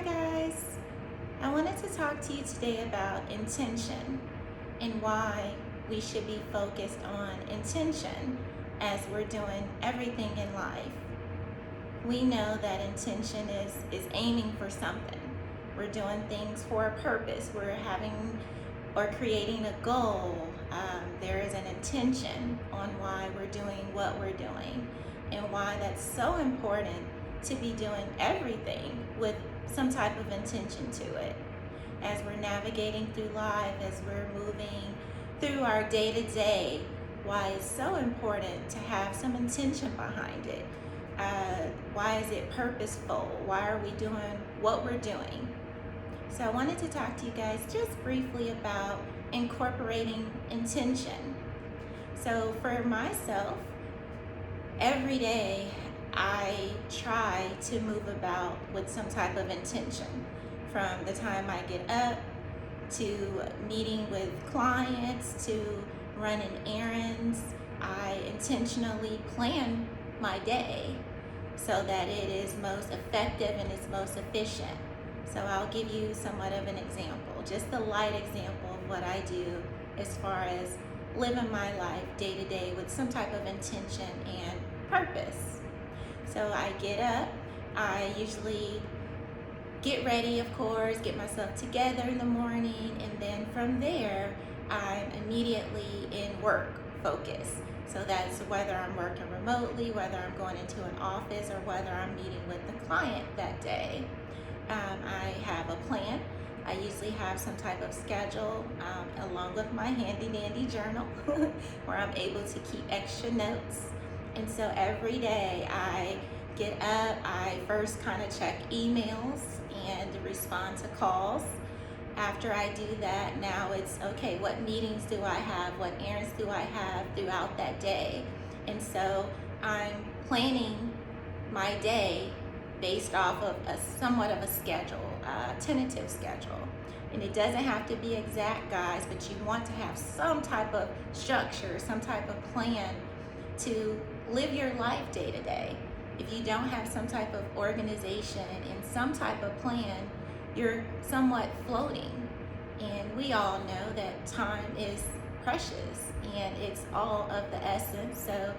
Hi guys, I wanted to talk to you today about intention and why we should be focused on intention as we're doing everything in life. We know that intention is aiming for something. We're doing things for a purpose. We're having or creating a goal. There is an intention on why we're doing what we're doing and why that's so important to be doing everything with some type of intention to it. As we're navigating through life, as we're moving through our day to day, why it's so important to have some intention behind it. Why is it purposeful? Why are we doing what we're doing? So I wanted to talk to you guys just briefly about incorporating intention. So for myself, every day I try to move about with some type of intention. From the time I get up to meeting with clients to running errands, I intentionally plan my day so that it is most effective and it's most efficient. So I'll give you somewhat of an example, just a light example of what I do as far as living my life day to day with some type of intention and purpose. So I get up, I usually get ready, of course, get myself together in the morning, and then from there, I'm immediately in work focus. So that's whether I'm working remotely, whether I'm going into an office, or whether I'm meeting with the client that day. I have a plan. I usually have some type of schedule along with my handy dandy journal where I'm able to keep extra notes. And so every day I get up, I first kind of check emails and respond to calls. After I do that, now it's okay, what meetings do I have? What errands do I have throughout that day? And so I'm planning my day based off of a somewhat of a schedule, a tentative schedule. And it doesn't have to be exact, guys, but you want to have some type of structure, some type of plan to live your life day to day. If you don't have some type of organization and some type of plan, you're somewhat floating. And we all know that time is precious and it's all of the essence. So,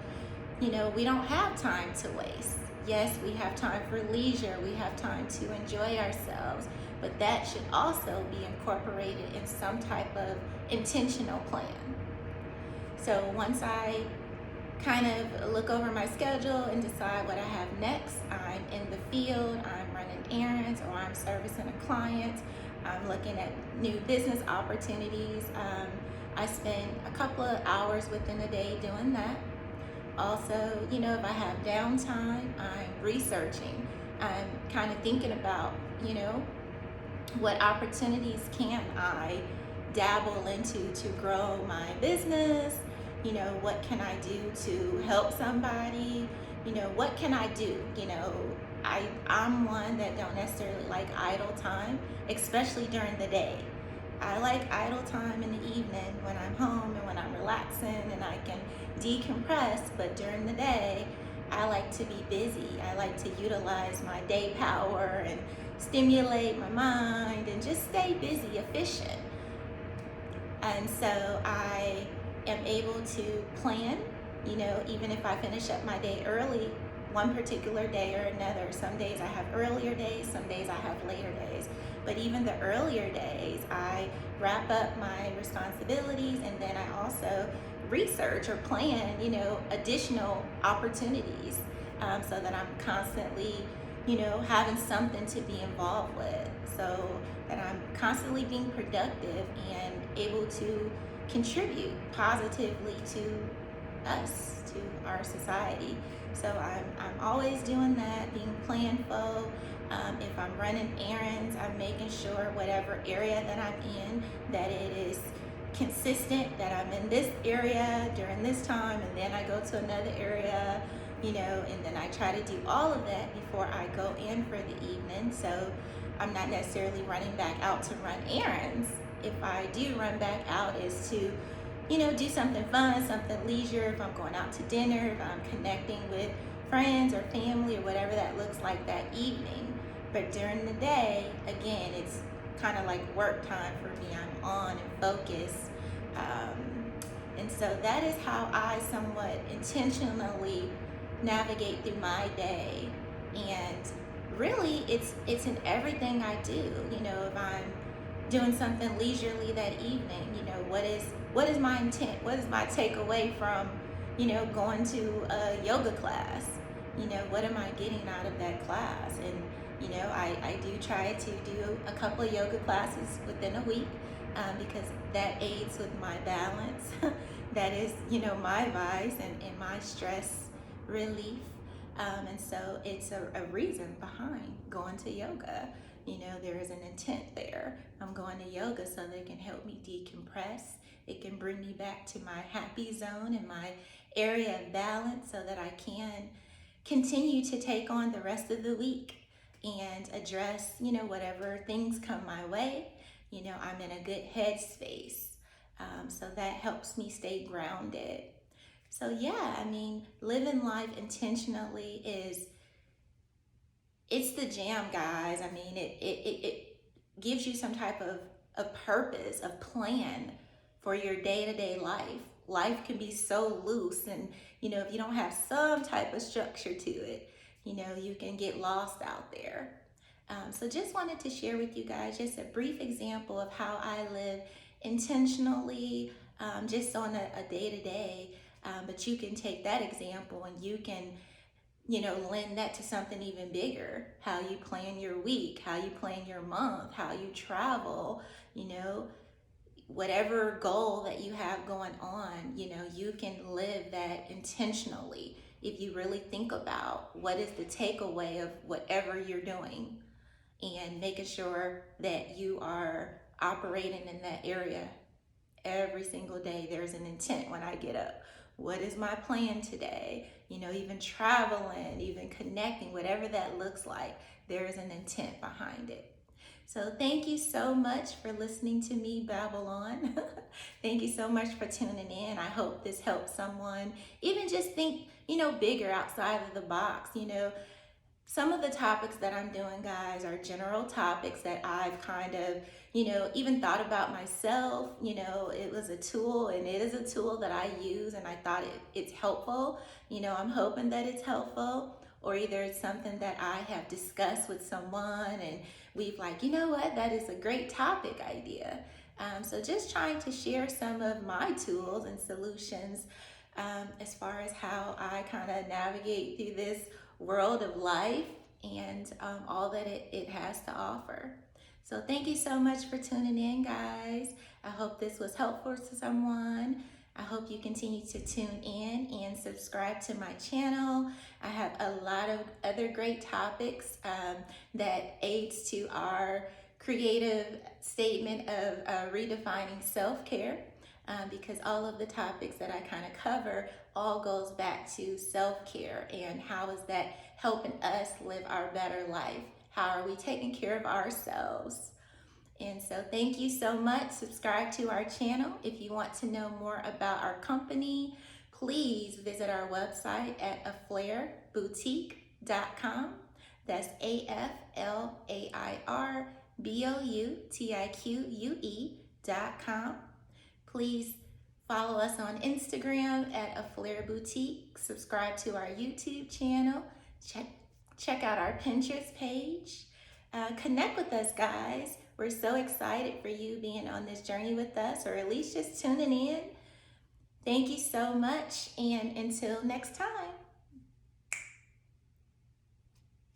we don't have time to waste. Yes, we have time for leisure, we have time to enjoy ourselves, but that should also be incorporated in some type of intentional plan. So once I kind of look over my schedule and decide what I have next, I'm in the field, I'm running errands, or I'm servicing a client, I'm looking at new business opportunities. I spend a couple of hours within a day doing that. Also, if I have downtime, I'm researching. I'm kind of thinking about, what opportunities can I dabble into to grow my business? What can I do to help somebody? What can I do? I'm one that don't necessarily like idle time, especially during the day. I like idle time in the evening when I'm home and when I'm relaxing and I can decompress, but during the day, I like to be busy. I like to utilize my day power and stimulate my mind and just stay busy, efficient. And so I am able to plan, even if I finish up my day early, one particular day or another. Some days I have earlier days, some days I have later days. But even the earlier days, I wrap up my responsibilities and then I also research or plan, additional opportunities so that I'm constantly, having something to be involved with. So that I'm constantly being productive and able to contribute positively to us, to our society. So I'm always doing that, being planful. If I'm running errands, I'm making sure whatever area that I'm in, that it is consistent, that I'm in this area during this time, and then I go to another area, and then I try to do all of that before I go in for the evening. So I'm not necessarily running back out to run errands. If I do run back out, is to do something fun, something leisure, if I'm going out to dinner, if I'm connecting with friends or family or whatever that looks like that evening. But during the day, again, it's kind of like work time for me. I'm on and focused. And so that is how I somewhat intentionally navigate through my day. And really, it's in everything I do. If I'm doing something leisurely that evening, what is my intent? What is my takeaway from going to a yoga class? What am I getting out of that class? And I do try to do a couple of yoga classes within a week, because that aids with my balance. That is my vice and my stress relief. And so it's a reason behind going to yoga. There is an intent there. I'm going to yoga so that it can help me decompress. It can bring me back to my happy zone and my area of balance so that I can continue to take on the rest of the week and address, whatever things come my way. I'm in a good headspace. So that helps me stay grounded. So yeah, living life intentionally it's the jam, guys. It gives you some type of a purpose, a plan for your day-to-day life. Life can be so loose, and if you don't have some type of structure to it, you can get lost out there. So just wanted to share with you guys just a brief example of how I live intentionally, just on a day-to-day. But you can take that example and you can lend that to something even bigger. How you plan your week, how you plan your month, how you travel, whatever goal that you have going on, you can live that intentionally if you really think about what is the takeaway of whatever you're doing, and making sure that you are operating in that area every single day. There's an intent when I get up. What is my plan today? Even traveling, even connecting, whatever that looks like, there is an intent behind it. So thank you so much for listening to me babble on. Thank you so much for tuning in. I hope this helps someone even just think, bigger outside of the box. Some of the topics that I'm doing, guys, are general topics that I've kind of, even thought about myself. It was a tool, and it is a tool that I use, and I thought it's helpful. I'm hoping that it's helpful, or either it's something that I have discussed with someone and we've like, what, that is a great topic idea. So just trying to share some of my tools and solutions, as far as how I kind of navigate through this world of life and all that it has to offer. So thank you so much for tuning in, guys. I hope this was helpful to someone. I hope you continue to tune in and subscribe to my channel. I have a lot of other great topics that aids to our creative statement of redefining self-care, because all of the topics that I kind of cover all goes back to self-care and how is that helping us live our better life? How are we taking care of ourselves? And so thank you so much. Subscribe to our channel. If you want to know more about our company, please visit our website at aflairboutique.com. That's AFLAIRBOUTIQUE.com. Please follow us on Instagram at Aflair Boutique. Subscribe to our YouTube channel. Check out our Pinterest page. Connect with us, guys. We're so excited for you being on this journey with us, or at least just tuning in. Thank you so much, and until next time.